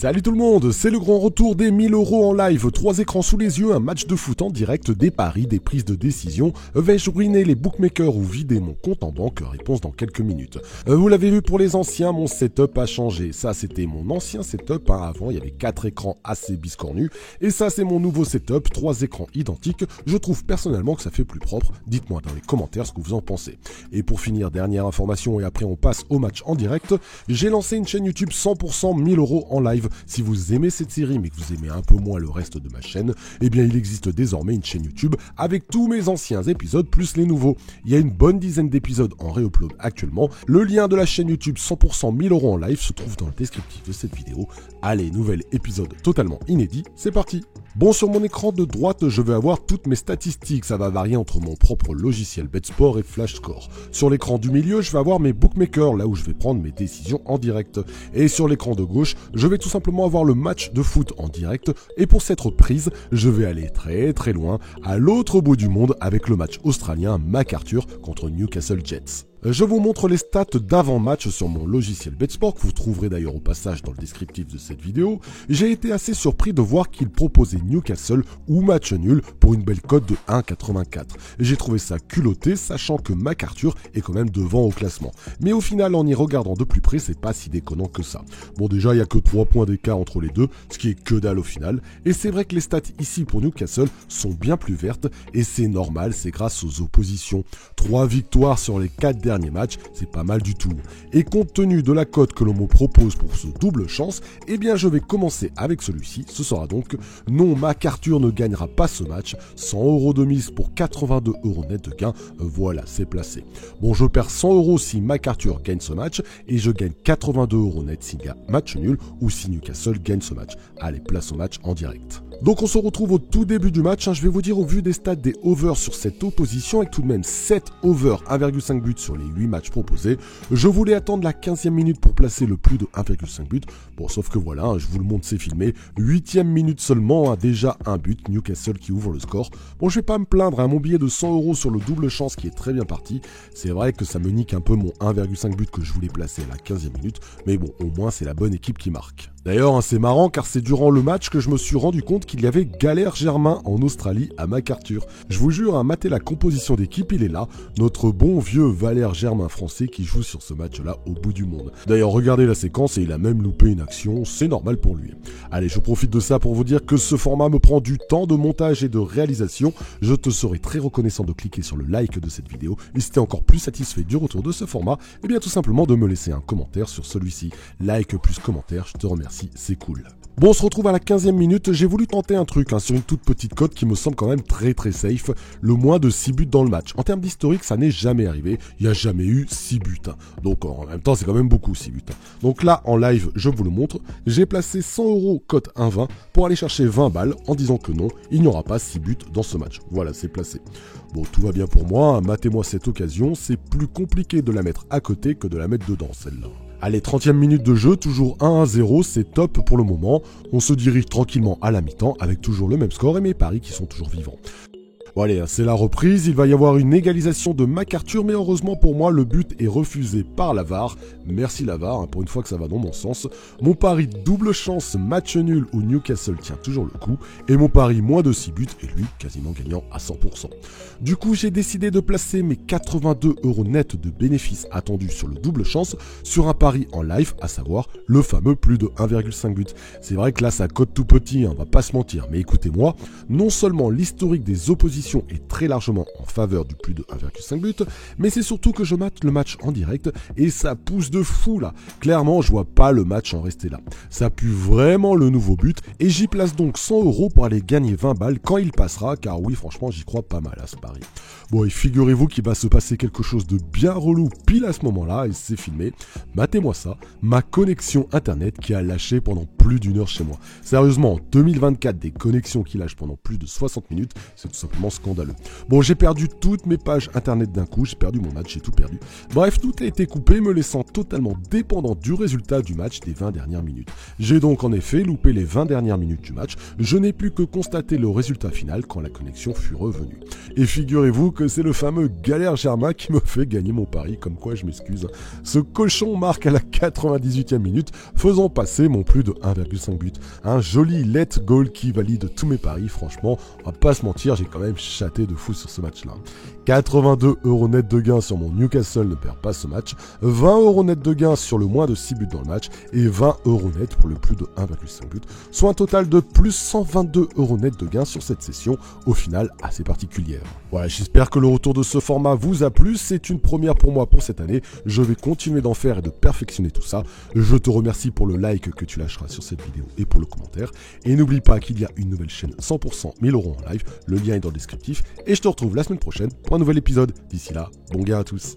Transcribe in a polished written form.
Salut tout le monde, c'est le grand retour des 1000 € en live, 3 écrans sous les yeux, un match de foot en direct, des paris, des prises de décision. Vais-je ruiner les bookmakers ou vider mon compte en banque? Réponse dans quelques minutes. Vous l'avez vu pour les anciens, mon setup a changé. Ça c'était mon ancien setup, avant il y avait 4 écrans assez biscornus. Et ça c'est mon nouveau setup, 3 écrans identiques. Je trouve personnellement que ça fait plus propre. Dites-moi dans les commentaires ce que vous en pensez. Et pour finir, dernière information et après on passe au match en direct. J'ai lancé une chaîne YouTube 100% 1000 € en live. Si vous aimez cette série mais que vous aimez un peu moins le reste de ma chaîne, eh bien il existe désormais une chaîne YouTube avec tous mes anciens épisodes plus les nouveaux. Il y a une bonne dizaine d'épisodes en réupload actuellement. Le lien de la chaîne YouTube 100% 1000 € en live se trouve dans le descriptif de cette vidéo. Allez, nouvel épisode totalement inédit, c'est parti. Bon, sur mon écran de droite, je vais avoir toutes mes statistiques. Ça va varier entre mon propre logiciel BetSport et FlashScore. Sur l'écran du milieu, je vais avoir mes bookmakers, là où je vais prendre mes décisions en direct. Et sur l'écran de gauche, je vais tout simplement avoir le match de foot en direct. Et pour cette reprise, je vais aller très très loin, à l'autre bout du monde, avec le match australien MacArthur contre Newcastle Jets. Je vous montre les stats d'avant-match sur mon logiciel BetSport, que vous trouverez d'ailleurs au passage dans le descriptif de cette vidéo. J'ai été assez surpris de voir qu'il proposait Newcastle ou match nul pour une belle cote de 1,84. J'ai trouvé ça culotté, sachant que MacArthur est quand même devant au classement. Mais au final, en y regardant de plus près, c'est pas si déconnant que ça. Bon, déjà, il y a que 3 points d'écart entre les deux, ce qui est que dalle au final. Et c'est vrai que les stats ici pour Newcastle sont bien plus vertes, et c'est normal, c'est grâce aux oppositions. 3 victoires sur les 4 derniers matchs, c'est pas mal du tout. Et compte tenu de la cote que l'on me propose pour ce double chance, eh bien je vais commencer avec celui-ci. Ce sera donc non, MacArthur ne gagnera pas ce match. 100 € de mise pour 82 € net de gain. Voilà, c'est placé. Bon, je perds 100 € si MacArthur gagne ce match et je gagne 82 € net s'il y a match nul ou si Newcastle gagne ce match. Allez, place au match en direct. Donc on se retrouve au tout début du match. Je vais vous dire au vu des stats des overs sur cette opposition, avec tout de même 7 overs, 1,5 but sur les 8 matchs proposés. Je voulais attendre la 15e minute pour placer le plus de 1,5 but. Bon, sauf que voilà, je vous le montre, c'est filmé. 8e minute seulement, déjà un but, Newcastle qui ouvre le score. Bon, je vais pas me plaindre, mon billet de 100 € sur le double chance qui est très bien parti. C'est vrai que ça me nique un peu mon 1,5 but que je voulais placer à la 15e minute. Mais bon, au moins c'est la bonne équipe qui marque. D'ailleurs, c'est marrant car c'est durant le match que je me suis rendu compte qu'il y avait Galère Germain en Australie à MacArthur. Je vous jure, matez la composition d'équipe, il est là. Notre bon vieux Valère Germain français qui joue sur ce match-là au bout du monde. D'ailleurs, regardez la séquence et il a même loupé une action, c'est normal pour lui. Allez, je profite de ça pour vous dire que ce format me prend du temps de montage et de réalisation. Je te serai très reconnaissant de cliquer sur le like de cette vidéo. Et si t'es encore plus satisfait du retour de ce format, eh bien tout simplement de me laisser un commentaire sur celui-ci. Like plus commentaire, je te remercie. C'est cool. Bon, on se retrouve à la 15e minute. J'ai voulu tenter un truc sur une toute petite cote qui me semble quand même très très safe. Le moins de 6 buts dans le match. En termes d'historique, ça n'est jamais arrivé. Il n'y a jamais eu 6 buts. Donc en même temps, c'est quand même beaucoup 6 buts. Donc là, en live, je vous le montre. J'ai placé 100 € cote 1,20 pour aller chercher 20 balles en disant que non, il n'y aura pas 6 buts dans ce match. Voilà, c'est placé. Bon, tout va bien pour moi. Matez-moi cette occasion. C'est plus compliqué de la mettre à côté que de la mettre dedans, celle-là. Allez, 30e minute de jeu, toujours 1-0, c'est top pour le moment. On se dirige tranquillement à la mi-temps avec toujours le même score et mes paris qui sont toujours vivants. Bon allez, c'est la reprise, il va y avoir une égalisation de MacArthur, mais heureusement pour moi, le but est refusé par la VAR. Merci la VAR, pour une fois que ça va dans mon sens. Mon pari double chance, match nul où Newcastle tient toujours le coup, et mon pari moins de 6 buts, et lui, quasiment gagnant à 100%. Du coup, j'ai décidé de placer mes 82 € net de bénéfices attendus sur le double chance sur un pari en live, à savoir le fameux plus de 1,5 but. C'est vrai que là, ça cote tout petit, on va pas se mentir, mais écoutez-moi, non seulement l'historique des oppositions est très largement en faveur du plus de 1,5 but, mais c'est surtout que je mate le match en direct et ça pousse de fou là. Clairement, je vois pas le match en rester là. Ça pue vraiment le nouveau but et j'y place donc 100 € pour aller gagner 20 balles quand il passera, car oui, franchement, j'y crois pas mal à ce pari. Bon, et figurez-vous qu'il va se passer quelque chose de bien relou pile à ce moment-là, et c'est filmé. Matez-moi ça, ma connexion internet qui a lâché pendant plus d'1 heure chez moi. Sérieusement, en 2024, des connexions qui lâchent pendant plus de 60 minutes, c'est tout simplement scandaleux. Bon, j'ai perdu toutes mes pages internet d'un coup, j'ai perdu mon match, j'ai tout perdu. Bref, tout a été coupé, me laissant totalement dépendant du résultat du match des 20 dernières minutes. J'ai donc en effet loupé les 20 dernières minutes du match, je n'ai plus que constater le résultat final quand la connexion fut revenue. Et figurez-vous que c'est le fameux Galère Germain qui me fait gagner mon pari, comme quoi je m'excuse. Ce cochon marque à la 98e minute, faisant passer mon plus de 1,5 1,5 but. Un joli let goal qui valide tous mes paris, franchement, on va pas se mentir, j'ai quand même chaté de fou sur ce match-là. 82 € net de gain sur mon Newcastle ne perd pas ce match, 20 € net de gain sur le moins de 6 buts dans le match et 20 € net pour le plus de 1,5 but, soit un total de plus 122 € net de gain sur cette session, au final assez particulière. Voilà, j'espère que le retour de ce format vous a plu, c'est une première pour moi pour cette année, je vais continuer d'en faire et de perfectionner tout ça. Je te remercie pour le like que tu lâcheras sur cette vidéo et pour le commentaire, et n'oublie pas qu'il y a une nouvelle chaîne 100% 1000 € en live, le lien est dans le descriptif, et je te retrouve la semaine prochaine pour un nouvel épisode. D'ici là, bon gain à tous.